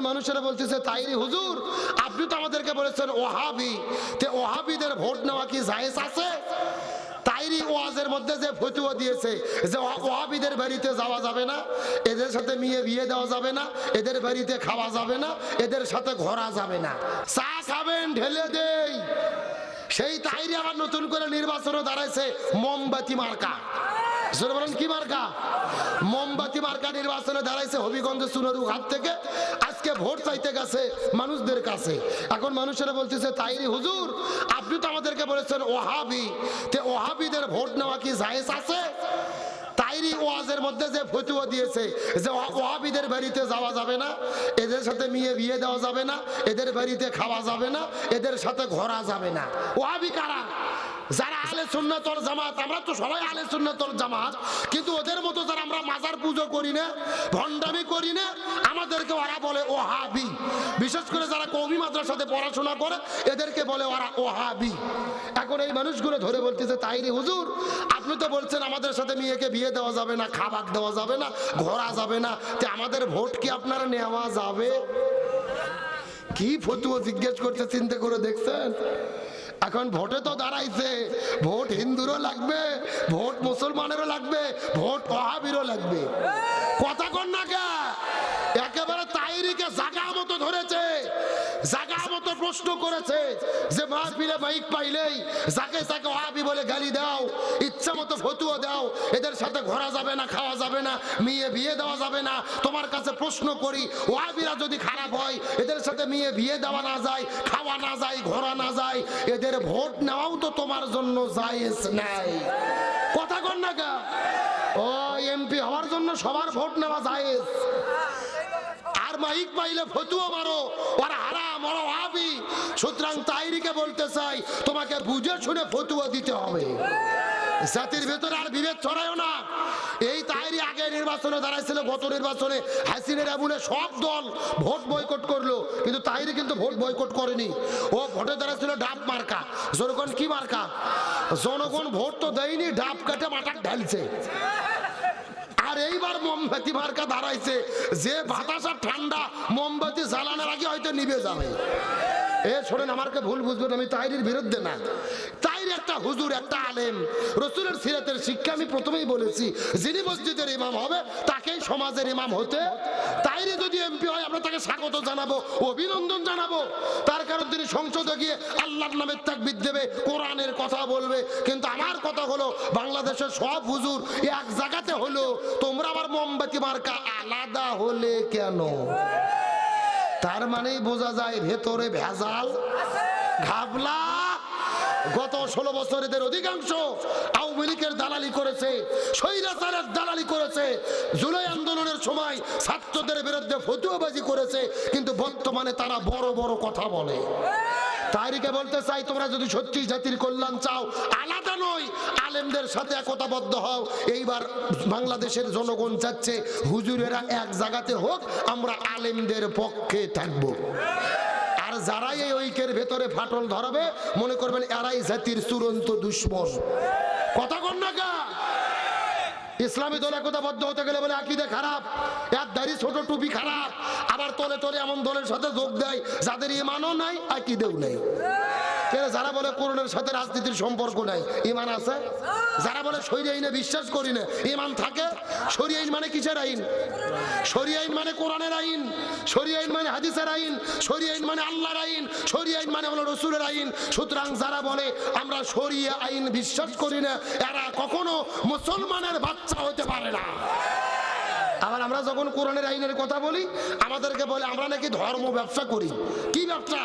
মানুষেরা বলতেছে তাইরি হুজুর আপনি তো আমাদেরকে বলেছেন ওহাবি, তে ওহাবিদের ভোট নেওয়া কি জায়েজ আছে? তাইরি ওয়াজের মধ্যে যে ফতোয়া দিয়েছে যে ওহাবিদের বাড়িতে যাওয়া যাবে না, এদের সাথে বিয়ে দেওয়া যাবে না, এদের বাড়িতে খাওয়া যাবে না, এদের সাথে ঘোরা যাবে না, চা খাবেন ঢেলে দেই। সেই তাইরি আবার নতুন করে নির্বাচনে দাঁড়াইছে মোমবাতি মার্কা। বলেন কি মার্কা? মোমবাতি মার্কা নির্বাচনে দাঁড়াইছে হবিগঞ্জ সুনারু ঘাট থেকে। আজকে ভোট চাইতে গেছে মানুষদের কাছে। এখন মানুষেরা বলতেছে তাইরি হুজুর আপনি তো আমাদেরকে বলেছেন ওহাবি, তে ওহাবিদের ভোট নেওয়া কি জায়েজ আছে? তাইরি ওয়াজের মধ্যে যে ফতোয়া দিয়েছে যে ওহাবিদের বাড়িতে যাওয়া যাবে না, এদের সাথে বিয়ে দেওয়া যাবে না, এদের বাড়িতে খাওয়া যাবে না, এদের সাথে ঘোরা যাবে না। ওহাবি কারা? যারা আহলে সুন্নাত ওয়াল জামাত। আমরা তো সবাই আহলে সুন্নাত ওয়াল জামাত, কিন্তু ওদের মতো যারা আমরা মাজার পূজা করি না, ভণ্ডামি করি না, আমাদেরকে ওরা বলে ওহাবি। বিশেষ করে যারা কওমি মাদ্রাসাতে পড়াশোনা করে এদেরকে বলে ওরা ওহাবি। এখন এই মানুষগুলো ধরে বলতেছে তাইরি হুজুর আপনি তো বলছেন আমাদের সাথে মেয়েকে বিয়ে দেওয়া যাবে না, খাবার দেওয়া যাবে না, ঘোরা যাবে না, তে আমাদের ভোট কি আপনারা নেওয়া যাবে? কি ফতোয়া জিজ্ঞেস করতে চিন্তা করে দেখছেন? এখন ভোটে তো দাঁড়াইছে, ভোট হিন্দুরও লাগবে, ভোট মুসলমানেরও লাগবে, ভোট ওহাবিরও লাগবে। কথা কন না কে? একেবারে তাইরিকে জায়গা মতো ধরেছে, জায়গা মতো প্রশ্ন করেছে যে মাহফিলে মাইক পাইলেই যাকে তাকে ওহাবি বলে গালি দাও, ইচ্ছা মতো ফতোয়া দাও, এদের সাথে ঘোরা যাবে না, খাওয়া যাবে না, বিয়ে দেওয়া যাবে না। তোমার কাছে প্রশ্ন করি ওহাবিরা যদি খারাপ হয়, এদের সাথে বিয়ে দেওয়া না যায়, খাওয়া না যায়, ঘোরা না যায়, এদের ভোট নেওয়াও তো তোমার জন্য জায়েজ নাই। কথা কন না কা? ও এমপি হওয়ার জন্য সবার ভোট নেওয়া জায়েজ, আর মাইক পাইলে ফতোয়া মারো ওরা হারাম, ওরা ওহাবি। সুতরাং তাইরিকে বলতে চাই তোমাকে বুঝে শুনে ফতোয়া দিতে হবে। জাতির ভেতরে আর বিভেদ ছড়ায়ও না। এই তাইরি আগে নির্বাচনে দাঁড়াইছিল, গত নির্বাচনে হাসিনের আমলে সব দল ভোট বয়কট করলো, কিন্তু তাইরি কিন্তু ভোট বয়কট করেনি। ও ভোটে দাঁড়াইছিল ডাব মার্কা। জনগণ কি মার্কা? জনগণ ভোট তো দেয়নি, ডাব কাটে মাথা ঢালছে। আর এইবার মোমবাতি মার্কা দাঁড়াইছে, যে বাতাস আর ঠান্ডা মোমবাতি জ্বালানোর আগে হয়তো নিভে যাবে। এ শোনেন, আমাকে ভুল বুঝবেন, আমি তাইরির বিরুদ্ধে না। তাইরি একটা হুজুর, একটা আলেম, রসুলের সিরাতের শিক্ষা আমি প্রথমেই বলেছি, যিনি মসজিদের ইমাম হবে তাকেই সমাজের ইমাম হতে। তাইরি যদি এমপি হয় আমরা তাকে স্বাগত জানাবো, অভিনন্দন জানাবো। তার কারণ তিনি সংসদে গিয়ে আল্লাহর নামের তাকবীর দেবে, কোরআনের কথা বলবে। কিন্তু আমার কথা হলো বাংলাদেশের সব হুজুর এক জায়গাতে হলো, তোমরা আবার মোমবাতি মার্কা আলাদা হলে কেন? তার মানেই বোঝা যায় ভেতরে ভেজাল, ঘাবলা। গত 16 বছর এদের অধিকাংশ আওয়ামী লীগের দালালি করেছে, স্বৈরাচারের দালালি করেছে, জুলাই আন্দোলনের সময় ছাত্রদের বিরুদ্ধে ফতোয়াবাজি করেছে, কিন্তু বর্তমানে তারা বড় বড় কথা বলে। তাইরিকে বলতে চাই তোমরা যদি সত্যি জাতির কল্যাণ চাও, আলাদা নয়, আলেমদের সাথে একতাবদ্ধ হও। এইবার বাংলাদেশের জনগণ চাচ্ছে হুজুরেরা এক জায়গাতে হোক, আমরা আলেমদের পক্ষে থাকবো। আর যারাই এই ঐক্যের ভেতরে ফাটল ধরাবে মনে করবেন এরাই জাতির চূড়ান্ত দুশমন। কথা কন না কা? ইসলামী দল একতাবদ্ধ হতে গেলে বলে আকীদা খারাপ, এর দাড়ি ছোট টুপি খারাপ, আবার তলে তলে এমন দলের সাথে যোগ দেয় যাদের ঈমানও নাই, আকীদাও নাই। যারা বলে কোরআনের সাথে রাজনীতির সম্পর্ক নাই, ঈমান আছে। যারা বলে শরীয়ত আইনে বিশ্বাস করি না, ঈমান থাকে। শরীয়ত আইন মানে কিসের আইন? শরীয়ত আইন মানে কোরআনের আইন, শরীয়ত আইন মানে হাদিসের আইন, শরীয়ত আইন মানে আল্লাহর আইন, শরীয়ত আইন মানে হলো রাসূলের আইন। সুতরাং যারা বলে আমরা শরীয়ত আইন বিশ্বাস করি না, এরা কখনো মুসলমানের বাচ্চা হতে পারে না। আবার আমরা যখন কোরআনের আইনের কথা বলি আমাদেরকে বলে আমরা নাকি ধর্ম ব্যবসা করি। কি ব্যবসা?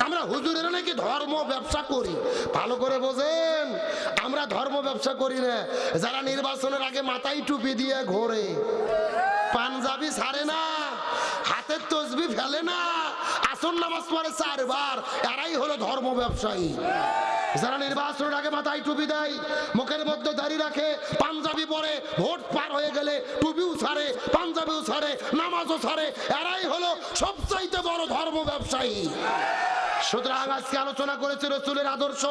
আমরা হুজুরেরা নাকি ধর্ম ব্যবসা করি। ভালো করে বোঝেন, আমরা ধর্ম ব্যবসা করি না। যারা নির্বাচনের আগে মাথায় টুপি দিয়ে ঘোরে, পাঞ্জাবি ছাড়ে না, হাতের তসবি ফেলে না, আসর নামাজ পড়ে 4 বার, এরাই হলো ধর্ম ব্যবসায়ী। যারা নির্বাচনের আগে মাথায় টুপি দেয়, মুখের মধ্যে দাড়ি রাখে, পাঞ্জাবি পরে, ভোট পার হয়ে গেলে টুপিও ছাড়ে, পাঞ্জাবিও ছাড়ে, নামাজও ছাড়ে, এরাই হলো সবচাইতে বড় ধর্ম ব্যবসায়ী। সুতরাং আজকে আলোচনা করেছে রাসূলের আদর্শ।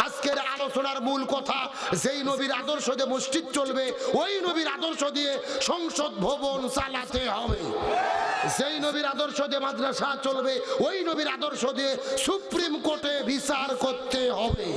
আজকের আলোচনার মূল কথা, যেই নবীর আদর্শ দিয়ে মসজিদ চলবে, ওই নবীর আদর্শ দিয়ে সংসদ ভবন চালাতে হবে। যেই নবীর আদর্শ দিয়ে মাদ্রাসা চলবে, ওই নবীর আদর্শ দিয়ে সুপ্রিম কোর্টে বিচার করতে হবে।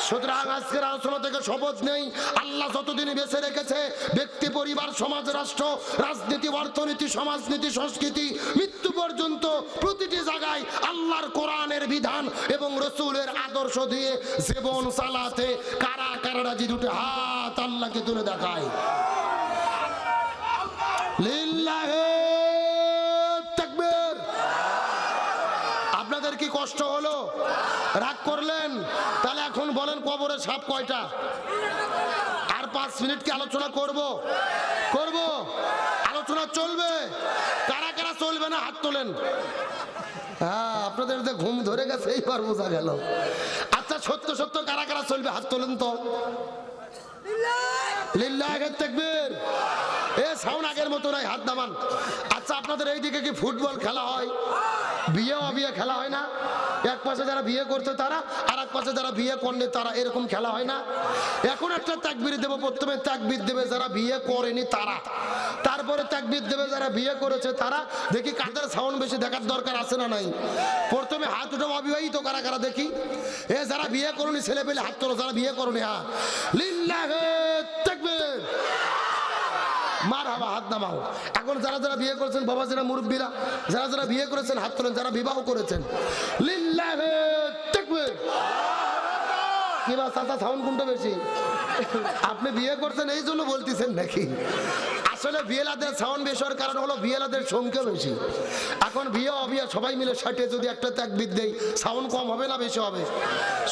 সুতরাং আজকের আলোচনা থেকে শপথ নেই, আল্লাহ যতদিন বেঁচে রেখেছে, ব্যক্তি, পরিবার, সমাজ, রাষ্ট্র, রাজনীতি, অর্থনীতি, সমাজনীতি, সংস্কৃতি, মৃত্যু পর্যন্ত প্রতিটি জায়গায় আল্লাহর কোরআনের বিধান এবং রসুলের আদর্শ দিয়ে জীবন চালাতে কারা কারা রাজি? দুটো হাত আল্লাহকে তুলে দেখায়। লিল্লাহে তাকবীর। আপনাদের কি কষ্ট হলো? রাগ করলেন? তাহলে এখন বলেন কবরে সাপ কয়টা? আর 5 মিনিট কি আলোচনা করব? আলোচনা চলবে। কারা কারা চলবে না হাত তোলেন। হ্যাঁ, আপনাদের যে ঘুম ধরে গেছে এইবার বোঝা গেল। আচ্ছা, সত্য সত্য কারা কারা চলবে হাত তোলেন তো। লিল্লাহে তাকবীর। সাউন্ড আগের মতো নাই, হাত নামান। আচ্ছা, আপনাদের এইদিকে কি ফুটবল খেলা হয়? বিয়ে অবিয়ে খেলা হয় না? এক পাশে যারা বিয়ে করতে তারা, আর এক পাশে যারা বিয়ে করলে তারা, এরকম খেলা হয় না? এখন একটা তাকবীর দেব। প্রথমে তাকবীর দেবে যারা বিয়ে করেনি তারা, তারপরে তাকবীর দেবে যারা বিয়ে করেছে তারা। দেখি কাদের সাউন্ড বেশি, দেখার দরকার আছে না নাই? প্রথমে হাত উঠে অবিবাহিত কারা কারা দেখি। যারা বিয়ে করনি ছেলে পেলে হাত তোলো, যারা বিয়ে করনি। হ্যাঁ, লিল্লাহে তাকবীর। মারহাবা, হাত নামাও। এখন যারা যারা বিয়ে করেছেন, বাবা যারা মুরব্বীরা, যারা যারা বিয়ে করেছেন হাত তোলেন। যারা বিবাহ করেছেন, লিল্লাহে তাকবীর। কি বা চাচা, সাউন্ড কোনটা বেশি? আপনি বিয়ে করছেন এই জন্য বলতেছেন নাকি? আসলে বিয়েলাদের সাউন্ড বেশি হওয়ার কারণ হলো বিয়েলাদের সংখ্যা বেশি। এখন বিয়ে অবিয়ে সবাই মিলে 60 যদি একটা তাকবীর দেই, সাউন্ড কম হবে না বেশি হবে?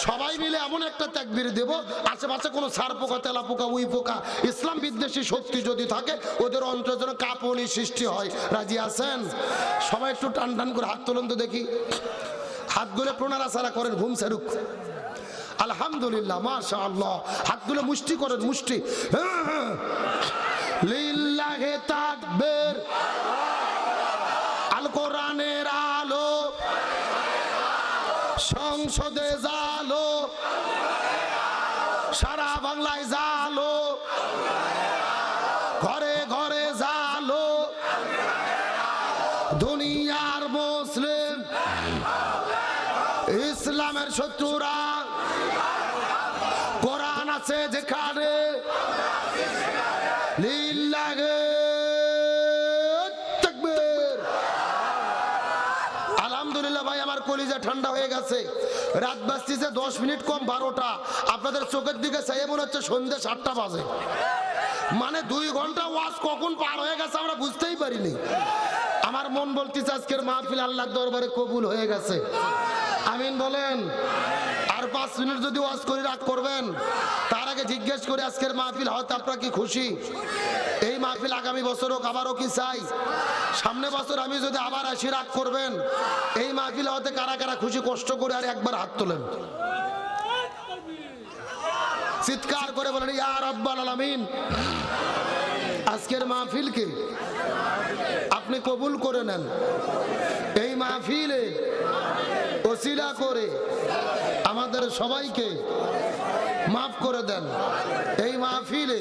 সবাই মিলে এমন একটা তাকবীর দেব, আশেপাশে কোনো সার পোকা, তেলা পোকা, উই পোকা, ইসলাম বিদ্বেষী শক্তি যদি থাকে, ওদের অন্তরে যেন কাঁপুনি সৃষ্টি হয়। রাজি আছেন? সবাই একটু টান টান করে হাত তোলেন তো দেখি। হাতগুলো প্রণারাসারা করেন, ঘুম সারুক। আলহামদুলিল্লাহ, মাশাআল্লাহ। হাতগুলো মুষ্টি করেন, মুষ্টি। লিল্লাহে তাকবীর। আল কোরআনের আলো সংসদে জালো, সারা বাংলায় জালো, ঘরে ঘরে জালো। দুনিয়ার মুসলিম ইসলামের শত্রুরা, কোরআন আছে যেখানে, লিল্লাহে তাকবীর। আলহামদুলিল্লাহ ভাই, আমার কলিজা ঠান্ডা হয়ে গেছে। রাত বাজতেছে 10 মিনিট কম 12টা। আপনাদের চোখের দিকে চাই মনে হচ্ছে সন্ধ্যে 7টা বাজে। মানে 2 ঘন্টা ওয়াজ কখন পার হয়ে গেছে আমরা বুঝতেই পারিনি। আমার মন বলতেছে আজকের মাহফিল আল্লাহর দরবারে কবুল হয়ে গেছে। আমিন বলেন। আর 5 মিনিট যদি ওয়াজ করে রাগ করবেন। তার আগে জিজ্ঞেস করে আজকের মাহফিল হয়তো আপনারা কি খুশি? এই মাহফিল আগামী বছর হোক, আবারও কি চাই? সামনে বছর আমি যদি আবার আসি রাগ করবেন? এই মাহফিল হতে কারা কারা খুশি? কষ্ট করে আর একবার হাত তোলেন, চিৎকার করে বলেন ইয়া রাব্বাল আলামিন। আজকের মাহফিলকে আপনি কবুল করে নেন। এই মাহফিলে ওসিলা করে আমাদের সবাইকে মাফ করে দেন। এই মাহফিলে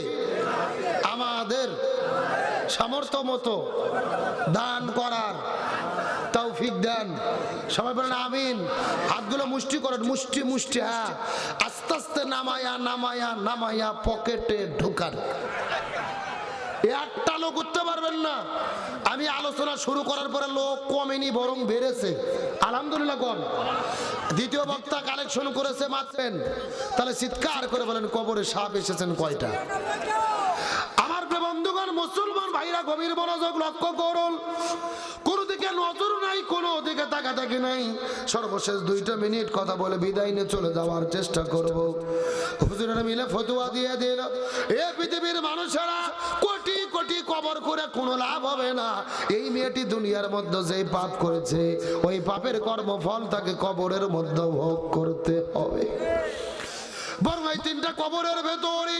আমাদের সামর্থ্য মতো দান করার তৌফিক দেন। সবাই বলেন আমিন। হাতগুলো মুষ্টি করেন, মুষ্টি মুষ্টি। হ্যাঁ, আস্তে আস্তে নামায়া নামায়া নামায়া পকেটে ঢুকান। একটা লোক উঠতে পারবেন না। আমি আলোচনা শুরু করার পরে লোক কমেনি, বরং বেড়েছে। আলহামদুলিল্লাহ কোন দ্বিতীয় বক্তা কালেকশন করেছে মাত্রেন। তাহলে চিৎকার করে বলেন কবরে সাপ এসেছেন কয়টা? আমার বন্ধুগণ, মুসলমান ভাইরা গভীর মনোযোগ লক্ষ্য করুন। কোন দিকে নজর নাই, কোনো দিকে তাকাতাকি নাই। সর্বশেষ 2টা মিনিট কথা বলে বিদায় নিয়ে চলে যাওয়ার চেষ্টা করব। হুজুরেরা মিলে ফতোয়া দিয়ে দিল, এ পৃথিবীর মানুষেরা কোটি কোটি কবর করে কোনো লাভ হবে না। এই মেয়েটি দুনিয়ার মধ্যে যে পাপ করেছে, ওই পাপের কর্মফল তাকে কবরের মধ্যে ভোগ করতে হবে। বরং এই তিনটা কবরের ভেতরে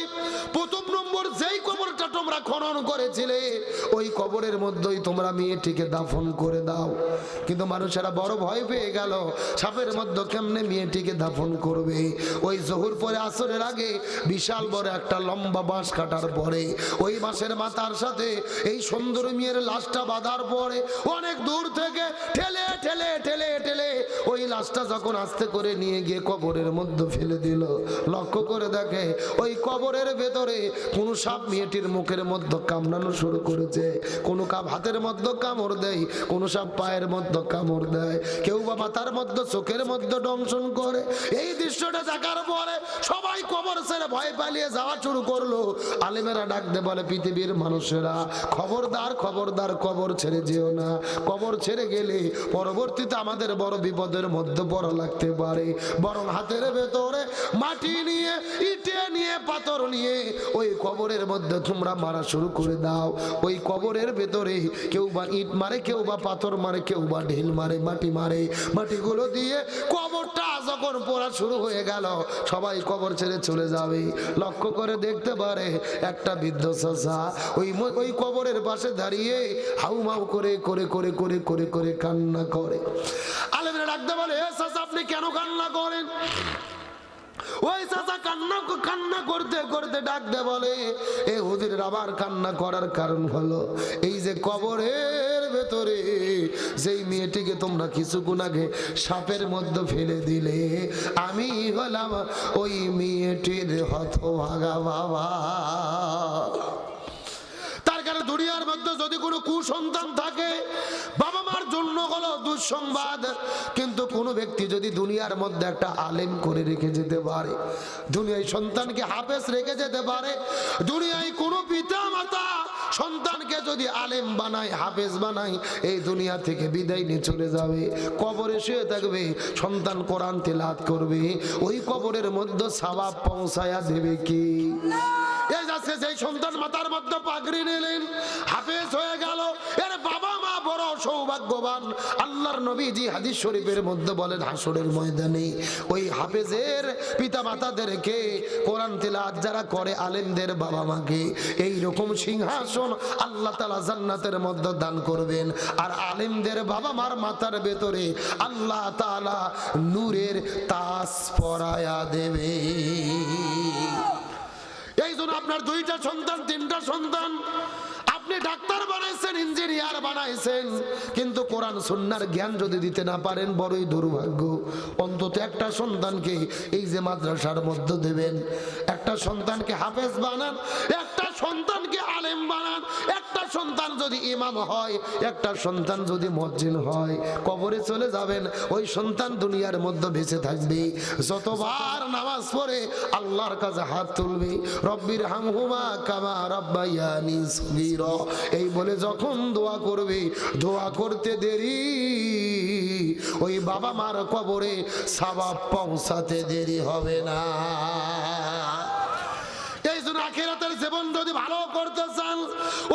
প্রথম নম্বর যেই কবরটা তোমরা খনন করেছিলে ওই কবরের মধ্যেই তোমরা মেয়েটিকে দাফন করে দাও। কিন্তু মানুষেরা বড় ভয় পেয়ে গেল, সাপের মধ্যে কেমনে মেয়েটিকে দাফন করবে। ওই জোহর পরে আসরের আগে বিশাল বড় একটা লম্বা বাঁশ কাটার পরে ওই বাঁশের মাথার সাথে এই সুন্দর মেয়ের লাশটা বাঁধার পরে অনেক দূর থেকে ঠেলে ঠেলে ঠেলে ঠেলে ওই লাশটা যখন আস্তে করে নিয়ে গিয়ে কবরের মধ্যে ফেলে দিল, লক্ষ্য করে দেখে ওই কবরের ভেতরে কোন সাপ মেয়েটির মুখের মধ্যে কামড়ানো শুরু করেছে, কোন কাপ হাতের মধ্যে কামড় দেয়, কোন সাপ পায়ের মধ্যে কামড় দেয়, কেউ বা মাথার মধ্যে চোখের মধ্যে দংশন করে। এই দৃশ্যটা দেখার পরে সবাই কবর ছেড়ে ভয় পালিয়ে যাওয়া শুরু করলো। আলেমেরা ডাক দে বলে, পৃথিবীর মানুষেরা খবরদার খবরদার, কবর ছেড়ে যেও না। কবর ছেড়ে গেলে পরবর্তীতে আমাদের বড় বিপদের মধ্যে পড়া লাগতে পারে। বরং হাতের ভেতরে মাটি নিয়ে, ইটে নিয়ে, পাথর নিয়ে ওই কবরের মধ্যে তোমরা মারা শুরু করে দাও। ওই কবরের ভেতরে কেউ বা ইট মারে, কেউ বা পাথর মারে, কেউ বা ঢিল মারে, মাটি মারে। মাটিগুলো দিয়ে কবরটা যখন পড়া শুরু হয়ে গেল, সবাই কবর ছেড়ে চলে যাবে। লক্ষ্য করে দেখতে পারে একটা বৃদ্ধ চাচা ওই কবরের পাশে দাঁড়িয়ে হাউমাউ করে করে করে করে করে করে কান্না করে। আলেমরা ডাকতে বলে, এ চাচা আপনি কেন কান্না করেন? ওই চাচা কান্না করতে করতে ডাকতে বলে, এ হুজুরের আবার কান্না করার কারণ হলো এই যে কবরের ভেতরে যেই মেয়েটিকে তোমরা কিছুক্ষণ আগে সাপের মধ্যে ফেলে দিলে, আমি হলাম ওই মেয়েটির হতভাগা বাবা। তার কারণে দুনিয়ার মধ্যে যদি কোনো কুসন্তান থাকে, বাবা মার জন্য হলো দুঃসংবাদ। কিন্তু কোনো ব্যক্তি যদি দুনিয়ার মধ্যে একটা আলেম করে রেখে যেতে পারে, দুনিয়ায় সন্তানকে হাফেজ রেখে যেতে পারে, দুনিয়ায় কোনো পিতা মাতা সন্তানকে যদি আলেম বানায়, হাফেজ বানায়, এই দুনিয়া থেকে বিদায় নিয়ে চলে যাবে, কবরে শুয়ে থাকবে, সন্তান কোরআন তেলাওয়াত করবে, ওই কবরের মধ্যে সওয়াব পৌঁছায়া দেবে কি? এই যাচ্ছে সেই সন্তান মাথার মধ্যে পাগড়ি নিলেন, হাফেজ হয়ে গেল, এর বাবা মা বড় সৌভাগ্যবান। আল্লাহর নবীজি হাদিস শরীফের মধ্যে বলেন, হাসরের ময়দানে ওই হাফেজের পিতা মাতাদেরকে, কোরআন তেলাওয়াত যারা করে আলেমদের বাবা মাকে, এই রকম সিংহাসন আল্লাহ তাআলা জান্নাতের মধ্যে দান করবেন। আর আলেমদের বাবা মার মাথার ভেতরে আল্লাহ তাআলা নূরের তাজ পরায়া দেবে। এই জন্য আপনার দুইটা সন্তান, তিনটা সন্তান, আপনি ডাক্তার বানাইছেন, ইঞ্জিনিয়ার বানাইছেন, কিন্তু কোরআন সুন্নাহর জ্ঞান যদি দিতে না পারেন, বড়ই দুর্ভাগ্য। অন্তত একটা সন্তানকে এই যে মাদ্রাসার মধ্যে দেবেন, একটা সন্তানকে হাফেজ বানান, একটা সন্তানকে আলেম বানান। একটা সন্তান যদি ইমাম হয়, একটা সন্তান যদি মুয়াজ্জিন হয়, কবরে চলে যাবেন, ওই সন্তান দুনিয়ার মধ্যে বেঁচে থাকবে। যতবার নামাজ পড়ে আল্লাহর কাছে হাত তুলবে, রব্বির হামহুমা কামা রাব্বায়ানি সগীরা, এই বলে যখন দোয়া করবে, দোয়া করতে দেরি, ওই বাবা মার কবরে সওয়াব পৌঁছাতে দেরি হবে না। এই জন্য আখিরাতের জীবন যদি ভালো করতে চান,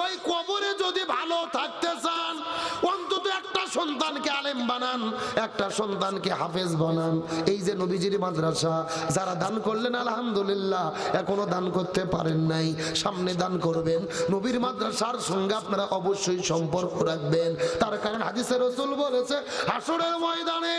ওই কবরে যদি ভালো থাকতে চান, অন্তত একটা সন্তানকে আলেম বানান, একটা সন্তানকে হাফেজ বানান। এই যে নবীজির মাদ্রাসা যারা দান করলেন, আলহামদুলিল্লাহ, এখনো দান করতে পারেন নাই, সামনে দান করবেন। নবীর মাদ্রাসার সঙ্গে আপনারা অবশ্যই সম্পর্ক রাখবেন। তার কারণ হাদিসে রাসূল বলেছে, হাসরের ময়দানে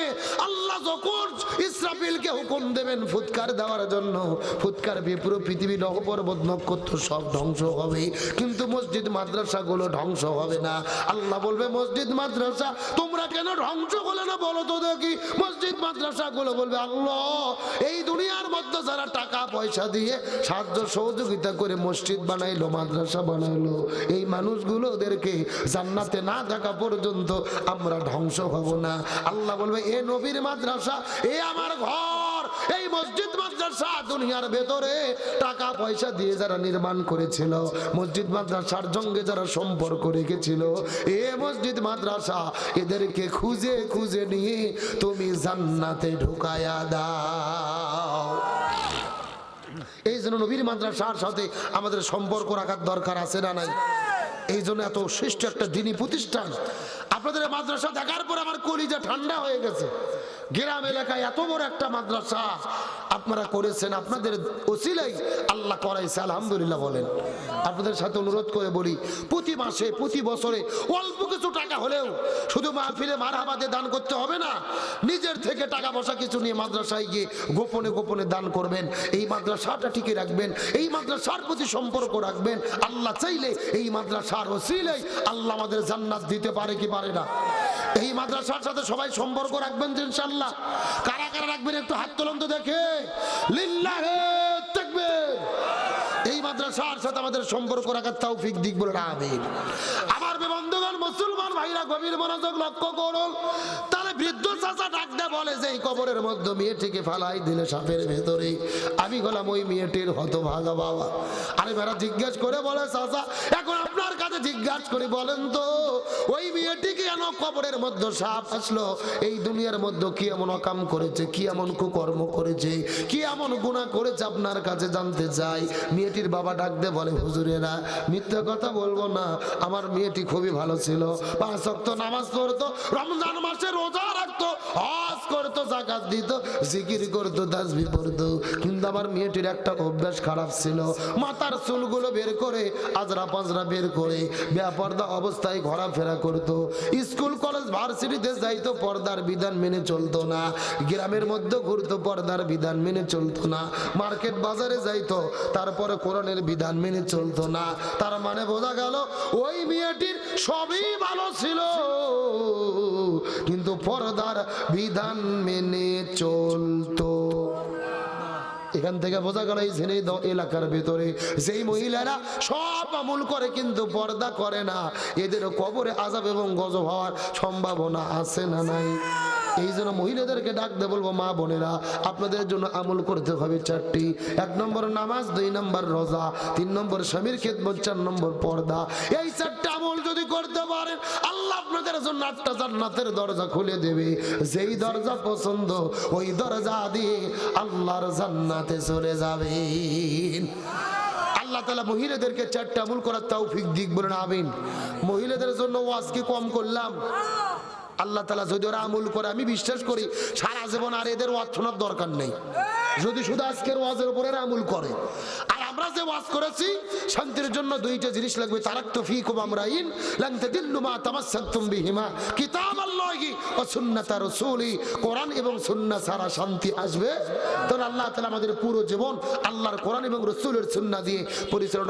আল্লাহ যখন ইসরাফিলকে হুকুম দেবেন ফুৎকার দেওয়ার জন্য, ফুৎকার দিয়ে পুরো পৃথিবী পর্বত নক্ষত্র সব ধ্বংস হবে, কিন্তু মসজিদ মাদ্রাসাগুলো ধ্বংস হবে না। আল্লাহ বলবে, মসজিদ মাদ্রাসা তোমরা কেন ধ্বংস করলে না বলো তো দেখি। মসজিদ মাদ্রাসাগুলো বলবে, আল্লাহ এই দুনিয়ার মধ্যে যারা টাকা পয়সা দিয়ে সাহায্য সহযোগিতা করে মসজিদ বানাইলো, মাদ্রাসা বানাইলো, এই মানুষগুলো ওদেরকে জান্নাতে না থাকা পর্যন্ত আমরা ধ্বংস হব না। আল্লাহ বলবে, এ নবীর মাদ্রাসা, এ আমার ঘর, এই মসজিদ মাদ্রাসা দুনিয়ার ভেতরে টাকা পয়সা দিয়ে যারা নির্মাণ করেছিল, মসজিদ মাদ্রাসার সঙ্গে যারা সম্পর্ক রেখেছিল, এ মসজিদ মাদ্রাসা এদেরকে খুঁজে খুঁজে নিয়ে তুমি জান্নাতে ঢুকায়া দাও। এই জন্য নবীর মাদ্রাসার সাথে আমাদের সম্পর্ক রাখার দরকার আছে না নাই? এই জন্য এত শ্রেষ্ঠ একটা দ্বীনি প্রতিষ্ঠান। আপনাদের মাদ্রাসা দেখার পর আমার কলিজা ঠান্ডা হয়ে গেছে। গ্রাম এলাকায় এত বড় একটা মাদ্রাসা আপনারা করেছেন, আপনাদের ওসিলাই আল্লাহ করাইছে, আলহামদুলিল্লাহ বলেন। আপনাদের সাথে অনুরোধ করে বলি, প্রতি মাসে প্রতি বছরে অল্প কিছু টাকা হলেও শুধু মাহফিলে মারহাবাদে দান করতে হবে না, নিজের থেকে টাকা পয়সা কিছু নিয়ে মাদ্রাসায় গিয়ে গোপনে গোপনে দান করবেন। এই মাদ্রাসাটা টিকে রাখবেন, এই মাদ্রাসার প্রতি সম্পর্ক রাখবেন। আল্লাহ চাইলে এই মাদ্রাসার ওসিলাই আল্লাহ আমাদের জান্নাত দিতে পারে কি পারে না? এই মাদ্রাসার সাথে সবাই সম্পর্ক রাখবেন ইনশাআল্লাহ। কারা কারা রাখবেন একটু হাত তোলেন তো দেখে। লিল্লাহে তাকবীর। এই মাদ্রাসার সাথে আমাদের সম্পর্ক রাখার তৌফিক দিক বলে আমিন। আমার বন্ধুগণ, মুসলমান ভাইরা গভীর মনোযোগ লক্ষ্য করুন। তাহলে বৃদ্ধ চাচা ডাকতে বলে যে এই কবরের মধ্যে মেয়েটিকে ফালাই দিলে সাপের ভেতরে, আমি হলাম ওই মেয়েটির হতভাগা বাবা। আরে মেয়েরা জিজ্ঞাসা করে বলে, চাচা এখন আপনার কাছে জিজ্ঞাসা করে বলেন তো, ওই মেয়েটিকে কেন কবরের মধ্যে সাপ আসলো? এই দুনিয়ার মধ্যে কি এমন অকাম করেছে, কি এমন কুকর্ম করেছে, কি এমন গুনাহ করেছে আপনার কাছে জানতে চাই। মেয়েটির বাবা ডাকতে বলে, হুজুরেরা মিথ্যা কথা বলবো না, আমার মেয়েটি খুবই ভালো ছিল, 5 ওয়াক্ত নামাজ পড়তো, রমজান মাসে রোজা রাখতো, হজ করতো, যাকাত দিত, জিকির করতো, তাসবিহ পড়তো। কিন্তু আমার মেয়েটির একটা অভ্যাস খারাপ ছিল, মাথার চুলগুলো বের করে আজরা পাজরা বের করে বেপরদা অবস্থায় ঘোরাফেরা করতো। স্কুল কলেজ ভার্সিটিতে যাইতো, পর্দার বিধান মেনে চলতো না। গ্রামের মধ্যে ঘুরতো, পর্দার বিধান মেনে চলতো না। মার্কেট বাজারে যাইতো, তারপরে কোরআনের বিধান মেনে চলতো না। তার মানে বোঝা গেল ওই মেয়েটির সবই ভালো ছিল, কিন্তু পর্দার বিধান মেনে চলতো। এখান থেকে বোঝা গেল এই ঝিনাইদহ এলাকার ভিতরে যেই মহিলারা সব আমল করে কিন্তু পর্দা করে না, এদের কবরে আযাব এবং গজব হওয়ার সম্ভাবনা আছে না নাই? এই জন্য মহিলাদেরকে ডাকতে বলবো, মা বোনেরা আপনাদের জন্য আমল করতে হবে 4টি। 1 নম্বর নামাজ, 2 নম্বর রোজা, 3 নম্বর স্বামীর খেদমত, 4 নম্বর পর্দা। এই 4টা আমল যদি করতে পারেন, আল্লাহ আপনাদের জন্য 8টা জান্নাতের দরজা খুলে দেবে। যেই দরজা পছন্দ ওই দরজা দিয়ে আল্লাহর জান্নাতে চলে যাবেন। আল্লাহ তাআলা মহিলাদেরকে 4টা আমল করার তৌফিক দিক বলেন আমিন। মহিলাদের জন্য ওয়াজ কি কম করলাম? আল্লাহ তাআলা যদি ওরা আমল করে, আমি বিশ্বাস করি সারা জীবন আর এদের ওয়াজ শোনার দরকার নেই, যদি শুধু আজকের ওয়াজের উপরে আমল করে। আর আমরা যে ওয়াজ করেছি, শান্তির জন্য 2টা জিনিস লাগবে, তারাকতু ফীকুম আমরাইন লান তাদিল্লু মা তামাসসাকতুম বিহিমা কিতাবাল্লাহি ওয়া সুন্নাতা রাসূলি। কোরআন এবং সুন্নাহ ছাড়া শান্তি আসবে? তো আল্লাহ তাআলা আমাদের পুরো জীবন আল্লাহর কোরআন এবং রাসূলের সুন্নাহ দিয়ে পরিচালনা